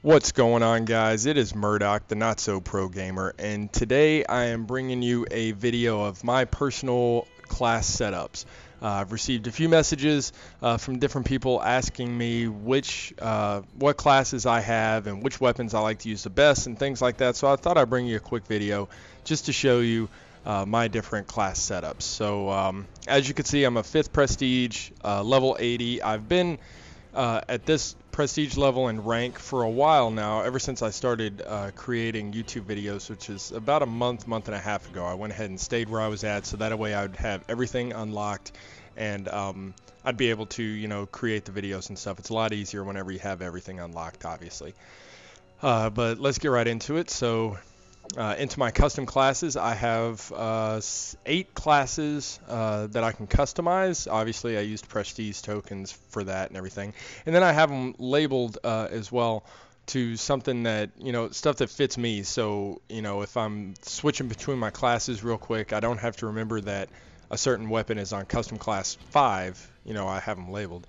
What's going on, guys? It is Murdoch, the Not So Pro Gamer, and today I am bringing you a video of my personal class setups. I've received a few messages from different people asking me what classes I have and which weapons I like to use the best and things like that. So I thought I'd bring you a quick video just to show you my different class setups. So as you can see, I'm a 5th Prestige, level 80. I've been at this prestige level and rank for a while now, ever since I started creating YouTube videos, which is about a month and a half ago. I went ahead and stayed where I was at, so that way I would have everything unlocked, and I'd be able to, create the videos and stuff. It's a lot easier whenever you have everything unlocked, obviously. But let's get right into it. So into my custom classes, I have 8 classes that I can customize. Obviously, I used prestige tokens for that and everything. And then I have them labeled as well to something that, stuff that fits me. So, if I'm switching between my classes real quick, I don't have to remember that a certain weapon is on custom class 5. I have them labeled.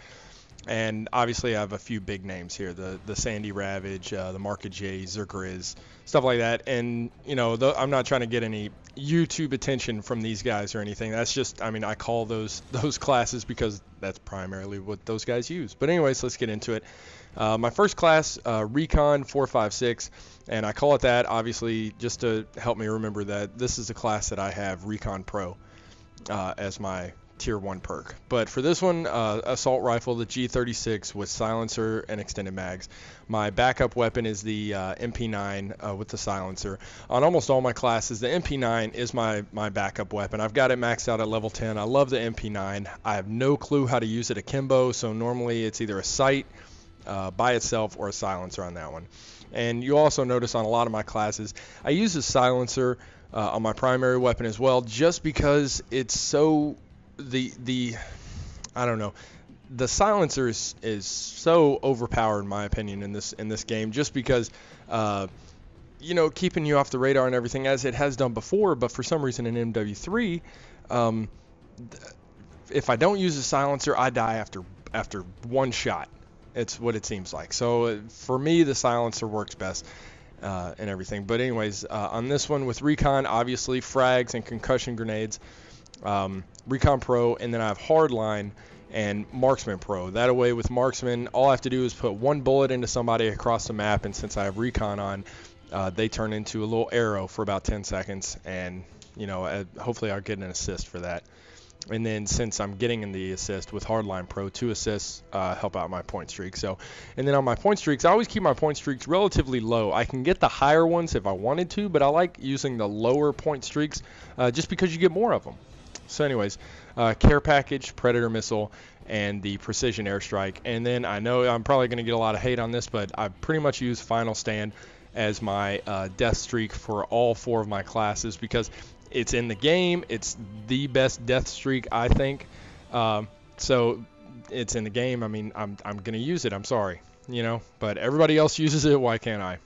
And obviously I have a few big names here, the Sandy Ravage, the Market J, Zergriz, stuff like that. And, I'm not trying to get any YouTube attention from these guys or anything. That's just, I call those classes because that's primarily what those guys use. But anyways, let's get into it. My first class, Recon 456, and I call it that, obviously, just to help me remember that this is the class that I have, Recon Pro, as my tier 1 perk. But for this one, assault rifle, the G36 with silencer and extended mags. My backup weapon is the MP9 with the silencer. On almost all my classes, the MP9 is my backup weapon. I've got it maxed out at level 10. I love the MP9. I have no clue how to use it akimbo, so normally it's either a sight by itself or a silencer on that one. And you also notice on a lot of my classes, I use a silencer on my primary weapon as well, just because it's so I don't know, the silencer is so overpowered in my opinion in this game, just because keeping you off the radar and everything, as it has done before. But for some reason in MW3, if I don't use a silencer, I die after one shot. It's what it seems like. So for me, the silencer works best and everything. But anyways, on this one with Recon, obviously frags and concussion grenades. Recon Pro, and then I have Hardline and Marksman Pro. That way with Marksman, all I have to do is put one bullet into somebody across the map, and since I have Recon on, they turn into a little arrow for about 10 seconds, and hopefully I'll get an assist for that. And then since I'm getting in the assist with Hardline Pro, 2 assists help out my point streak. So, and then on my point streaks, I always keep my point streaks relatively low. I can get the higher ones if I wanted to, but I like using the lower point streaks just because you get more of them. So anyways, care package, predator missile, and the precision airstrike. And then I know I'm probably going to get a lot of hate on this, but I pretty much use final stand as my death streak for all 4 of my classes, because it's in the game. It's the best death streak, I think. So it's in the game. I'm going to use it. I'm sorry, but everybody else uses it. Why can't I?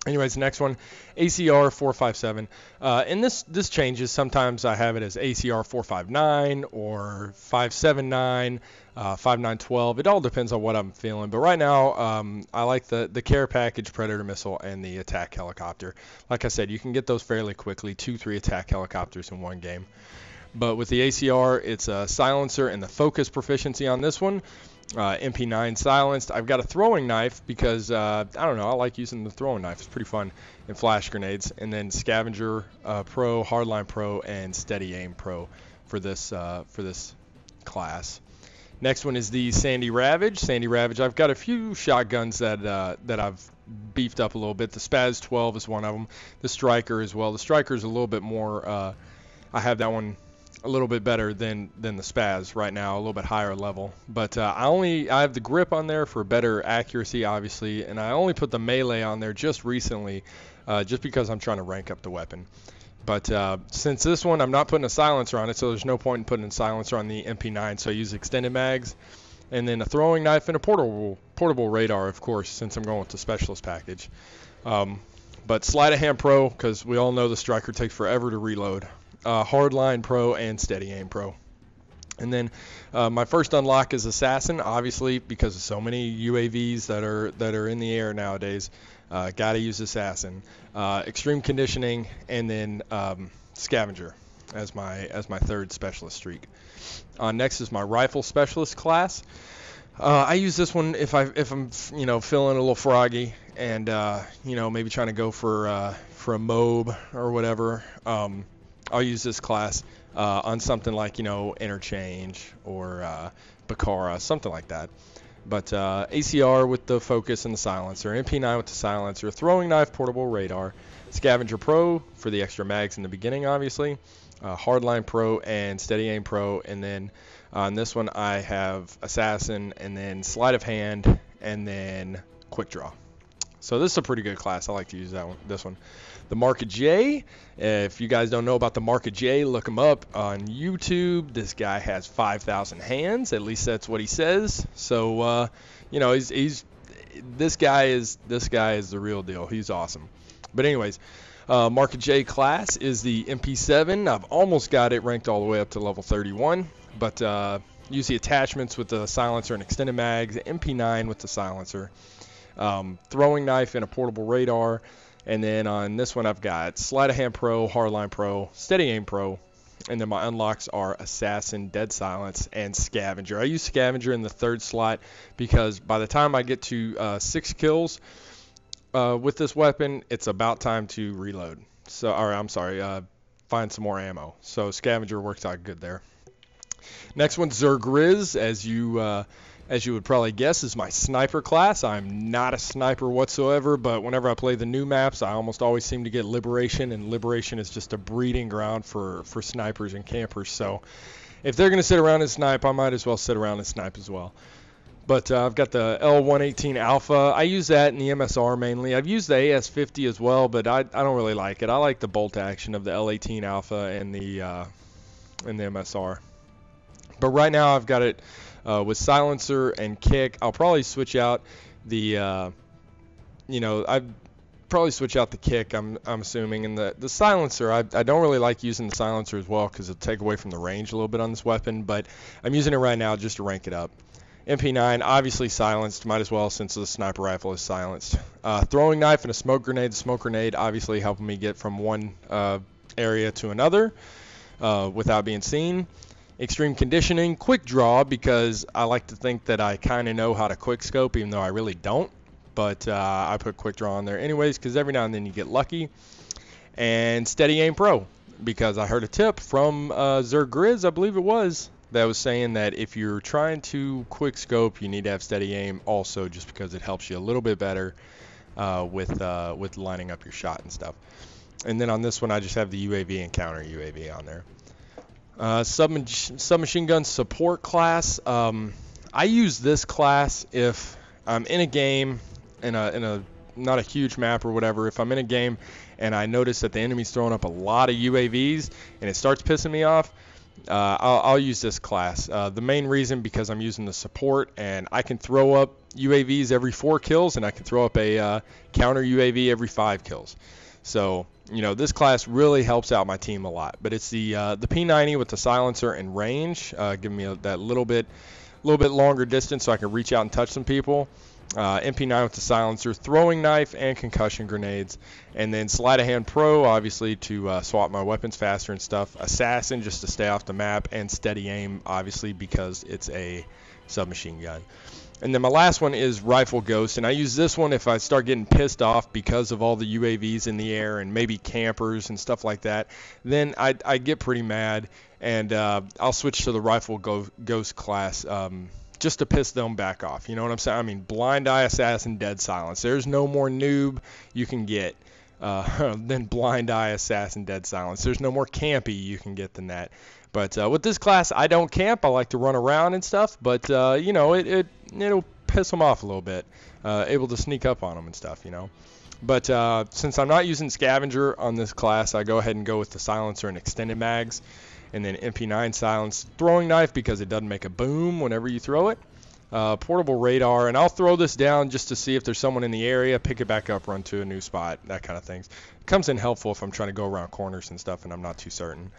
Anyways, next one, ACR 457, and this changes. Sometimes I have it as ACR 459 or 579, 5912. It all depends on what I'm feeling. But right now, I like the care package, predator missile, and the attack helicopter. Like I said, you can get those fairly quickly, 2-3 attack helicopters in one game. But with the ACR, it's a silencer and the focus proficiency on this one. MP9 silenced. I've got a throwing knife because I don't know, I like using the throwing knife. It's pretty fun. And flash grenades. And then Scavenger Pro, Hardline Pro, and Steady Aim Pro for this class. Next one is the Sandy Ravage. Sandy Ravage. I've got a few shotguns that I've beefed up a little bit. The Spaz 12 is one of them. The Striker as well. The Striker is a little bit more. I have that one a little bit better than the Spaz right now, a little bit higher level. But I have the grip on there for better accuracy, obviously, and I only put the melee on there just recently, just because I'm trying to rank up the weapon. But since this one, I'm not putting a silencer on it, so there's no point in putting a silencer on the MP9, so I use extended mags, and then a throwing knife and a portable radar, of course, since I'm going with the specialist package. But Sleight of Hand Pro, because we all know the Striker takes forever to reload. Hardline Pro and Steady Aim Pro. And then my first unlock is Assassin, obviously because of so many UAVs that are in the air nowadays. Got to use Assassin. Extreme Conditioning, and then Scavenger as my third specialist streak. Next is my Rifle Specialist class. I use this one if I'm feeling a little froggy and maybe trying to go for a MOB or whatever. I'll use this class on something like Interchange or Bakara, something like that. But ACR with the focus and the silencer, MP9 with the silencer, throwing knife, portable radar, Scavenger Pro for the extra mags in the beginning, obviously, Hardline Pro and Steady Aim Pro, and then on this one I have Assassin, and then Sleight of Hand, and then Quick Draw. So this is a pretty good class. I like to use this one. The Market J, if you guys don't know about the Market J, look him up on YouTube. This guy has 5,000 hands. At least that's what he says. So, this guy is the real deal. He's awesome. But anyways, Market J class is the MP7. I've almost got it ranked all the way up to level 31, but use the attachments with the silencer and extended mags, MP9 with the silencer, throwing knife and a portable radar. And then on this one, I've got Sleight of Hand Pro, Hardline Pro, Steady Aim Pro, and then my unlocks are Assassin, Dead Silence, and Scavenger. I use Scavenger in the third slot because by the time I get to 6 kills with this weapon, it's about time to reload. Find some more ammo. So Scavenger works out good there. Next one, Zergriz, as you would probably guess, is my sniper class. I'm not a sniper whatsoever, but whenever I play the new maps, I almost always seem to get Liberation, and Liberation is just a breeding ground for snipers and campers. So if they're going to sit around and snipe, I might as well sit around and snipe as well. But I've got the L118 Alpha. I use that in the MSR mainly. I've used the AS50 as well, but I don't really like it. I like the bolt action of the L18 Alpha and the MSR. But right now I've got it with silencer and kick. I'll probably switch out the, I'd probably switch out the kick, I'm assuming. And the silencer, I don't really like using the silencer as well because it'll take away from the range a little bit on this weapon. But I'm using it right now just to rank it up. MP9, obviously silenced, might as well since the sniper rifle is silenced. Throwing knife and a smoke grenade. The smoke grenade obviously helping me get from one area to another without being seen. Extreme Conditioning, Quick Draw, because I like to think that I kind of know how to quick scope, even though I really don't. But I put Quick Draw on there anyways, because every now and then you get lucky. And Steady Aim Pro, because I heard a tip from Zergriz, I believe it was, that was saying that if you're trying to quick scope, you need to have Steady Aim also, just because it helps you a little bit better with lining up your shot and stuff. And then on this one, I just have the UAV and counter UAV on there. Submachine gun support class. I use this class if I'm in a game in a not a huge map or whatever. If I'm in a game and I notice that the enemy's throwing up a lot of UAVs and it starts pissing me off, I'll use this class. The main reason because I'm using the support and I can throw up UAVs every 4 kills and I can throw up a counter UAV every 5 kills. So this class really helps out my team a lot. But it's the P90 with the silencer and range, giving me that little bit longer distance so I can reach out and touch some people. MP9 with the silencer, throwing knife, and concussion grenades. And then Sleight of Hand Pro, obviously, to swap my weapons faster and stuff. Assassin, just to stay off the map. And Steady Aim, obviously, because it's a submachine gun. And then my last one is Rifle Ghost, and I use this one if I start getting pissed off because of all the UAVs in the air and maybe campers and stuff like that. Then I get pretty mad, and I'll switch to the Rifle Ghost class just to piss them back off. You know what I'm saying? I mean, Blind Eye, Assassin, Dead Silence. There's no more noob you can get than Blind Eye, Assassin, Dead Silence. There's no more campy you can get than that. But with this class, I don't camp. I like to run around and stuff. But, it'll piss them off a little bit. Able to sneak up on them and stuff, But since I'm not using Scavenger on this class, I go ahead and go with the silencer and extended mags. And then MP9 silence, throwing knife because it doesn't make a boom whenever you throw it. Portable radar. And I'll throw this down just to see if there's someone in the area, pick it back up, run to a new spot, that kind of things. It comes in helpful if I'm trying to go around corners and stuff and I'm not too certain.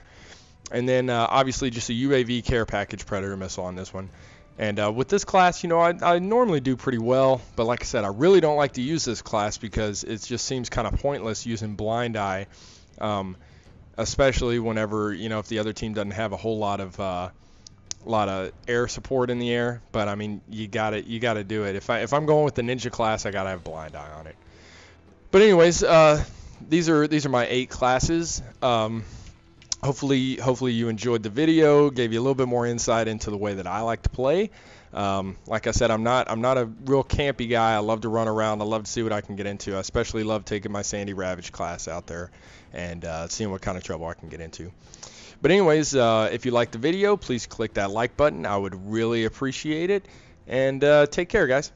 And then obviously just a UAV care package Predator missile on this one. And with this class, I normally do pretty well, but like I said, I really don't like to use this class because it just seems kind of pointless using blind eye, especially whenever, if the other team doesn't have a whole lot of air support in the air. But I mean, you gotta do it. If I'm going with the ninja class, I gotta have blind eye on it. But anyways, these are my 8 classes. Hopefully you enjoyed the video, gave you a little bit more insight into the way that I like to play. Like I said, I'm not a real campy guy. I love to run around. I love to see what I can get into. I especially love taking my Sandy Ravage class out there and seeing what kind of trouble I can get into. But anyways, if you liked the video, please click that like button. I would really appreciate it. And take care, guys.